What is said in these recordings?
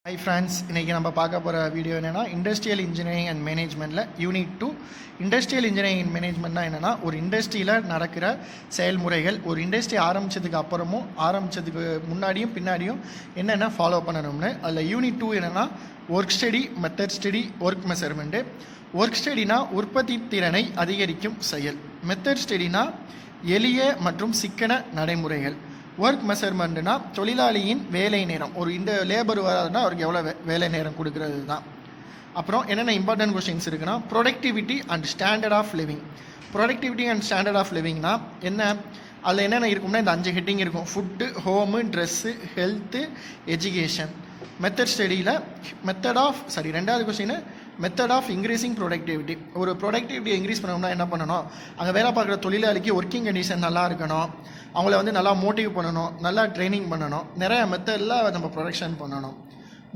Hi friends, இன்னைக்கு நம்ம பார்க்க போகிற வீடியோ என்னென்னா இண்டஸ்ட்ரியல் இன்ஜினியரிங் அண்ட் மேனேஜ்மெண்ட்டில் யூனிட் 2 இண்டஸ்ட்ரியல் இன்ஜினியரிங் அண்ட் மேனேஜ்மெண்ட்னா என்னென்னா ஒரு இண்டஸ்ட்ரியில் நடக்கிற செயல்முறைகள் ஒரு இண்டஸ்ட்ரி ஆரம்பித்ததுக்கு அப்புறமும் ஆரம்பித்ததுக்கு முன்னாடியும் பின்னாடியும் என்னென்ன ஃபாலோ பண்ணணும்னு. அதில் யூனிட் 2 என்னென்னா work study, method study, work measurement. Work ஸ்டடினா உற்பத்தி திறனை அதிகரிக்கும் செயல். மெத்தட் ஸ்டடினா எளிய மற்றும் சிக்கன நடைமுறைகள். ஒர்க் மெஷர்மெண்ட்னா தொழிலாளியின் வேலை நேரம். ஒரு இந்த லேபர் வராதுன்னா அவருக்கு எவ்வளோ வேலை நேரம் கொடுக்கறது தான். அப்புறம் என்னென்ன இம்பார்ட்டன்ட் கொஸ்டின்ஸ் இருக்குன்னா productivity and standard of living. Productivity and standard of லிவிங்னா என்ன, அதில் என்னென்ன இருக்கும்னா இந்த 5 ஹெட்டிங் இருக்கும்: food, home, dress, health, education. Method ஸ்டடியில் ரெண்டாவது question method of increasing productivity. ஒரு ப்ரொடக்டிவிட்டியை இன்க்ரீஸ் பண்ணணும்னா என்ன பண்ணணும், அங்கே வேலை பார்க்குற தொழிலாளிக்கு ஒர்க்கிங் கண்டிஷன் நல்லா இருக்கணும், அவங்கள நல்லா மோட்டிவ் பண்ணணும், நல்லா ட்ரைனிங் பண்ணணும், நிறைய மெத்தடில் நம்ம ப்ரொடக்ஷன் பண்ணணும்.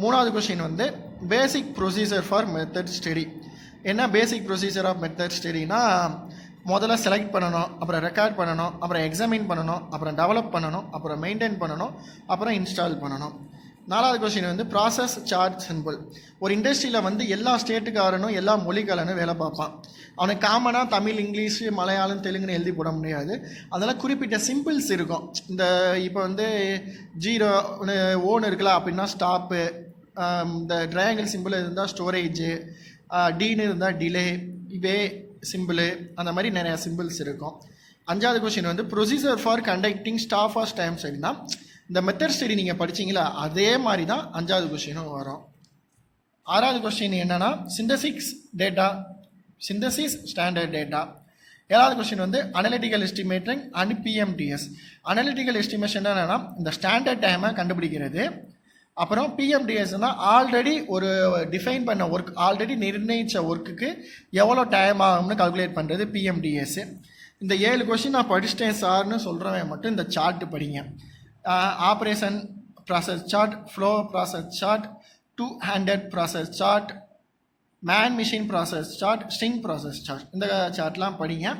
மூணாவது question basic procedure for method study. என்ன பேசிக் ப்ரொசீஜர் ஆஃப் மெத்தட் ஸ்டடினா, முதல்ல செலக்ட் பண்ணணும், அப்புறம் ரெக்கார்ட் பண்ணணும், அப்புறம் எக்ஸாமின் பண்ணணும், அப்புறம் டெவலப் பண்ணணும், அப்புறம் மெயின்டைன் பண்ணணும், அப்புறம் இன்ஸ்டால் பண்ணணும். நாலாவது கொஸ்டின் ப்ராசஸ் சார்ட் சிம்பிள். ஒரு இண்டஸ்ட்ரியில் எல்லா ஸ்டேட்டுக்காரனும் எல்லா மொழிக்காரனும் வேலை பார்ப்பான். அவனுக்கு காமனாக தமிழ், இங்கிலீஷ், மலையாளம், தெலுங்குன்னு எழுதி போட முடியாது. அதெல்லாம் குறிப்பிட்ட சிம்பிள்ஸ் இருக்கும். இந்த இப்போ 0 ஓன் இருக்குல்ல அப்படின்னா ஸ்டாப்பு, இந்த ட்ரையாங்கிள் சிம்பிள் இருந்தால் ஸ்டோரேஜு, டீன்னு இருந்தால் டிலே, வே சிம்பிளு, அந்த மாதிரி நிறையா சிம்பிள்ஸ் இருக்கும். அஞ்சாவது question procedure for conducting stop of time ஸ்டடினா, இந்த மெத்தட் ஸ்டடி நீங்கள் படிச்சிங்களா அதே மாதிரி தான் அஞ்சாவது கொஸ்டினும் வரும். ஆறாவது கொஸ்டின் என்னென்னா சிந்தசிஸ் ஸ்டாண்டர்ட் டேட்டா. ஏழாவது question analytical estimating and PMTS. Analytical estimation என்னென்னா இந்த ஸ்டாண்டர்ட் டைமை கண்டுபிடிக்கிறது. அப்புறம் பிஎம்டிஎஸ்னால் ஆல்ரெடி ஒரு டிஃபைன் பண்ண ஒர்க், ஆல்ரெடி நிர்ணயித்த ஒர்க்குக்கு எவ்வளோ டைம் ஆகும்னு கால்குலேட் பண்ணுறது பிஎம்டிஎஸ். இந்த 7 கொஸ்டின் நான் படிச்சிட்டேன் சார்னு சொல்கிறவன் மட்டும் இந்த சார்ட்டு படிங்க. Operation process chart, flow process chart, 2-handed process chart, man machine process chart, string process chart. இந்த சார்ட்லாம் படிங்க.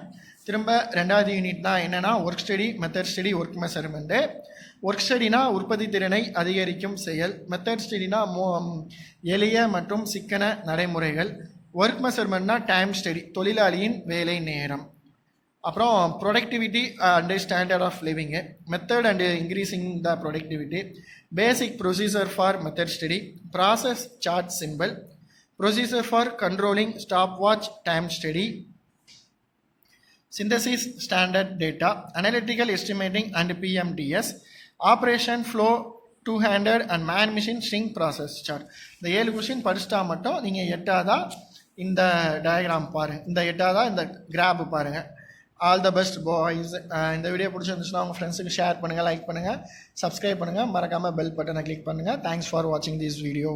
திரும்ப ரெண்டாவது யூனிட் தான் என்னென்னா work study, method study, work measurement. Work ஸ்டடினா உற்பத்தி திறனை அதிகரிக்கும் செயல். மெத்தட் ஸ்டடினா எளிய மற்றும் சிக்கன நடைமுறைகள். ஒர்க் மெஷர்மெண்ட்னா டைம் ஸ்டடி, தொழிலாளியின் வேலை நேரம். அப்புறம் productivity and standard of living. Method and increasing the productivity. Basic procedure for method study. Process chart symbol. Procedure for controlling stop watch time study. Synthesis standard data. Analytical estimating and PMTS. Operation flow, 2-handed and man machine, string process chart. இந்த 7 question படிச்சிட்டா மட்டும் நீங்கள் 8ஆவதா இந்த diagram பாருங்கள், இந்த 8ஆவதா இந்த graph பாருங்கள். All the best boys. இந்த video பிடிச்சிருந்துச்சுன்னா உங்கள் ஃப்ரெண்ட்ஸுக்கு ஷேர் பண்ணுங்கள், லைக் பண்ணுங்கள், சப்ஸ்கிரைப் பண்ணுங்கள், மறக்காமல் பெல் பட்டனை கிளிக் பண்ணுங்கள். தேங்க்ஸ் ஃபார் வாட்சிங் திஸ் வீடியோ.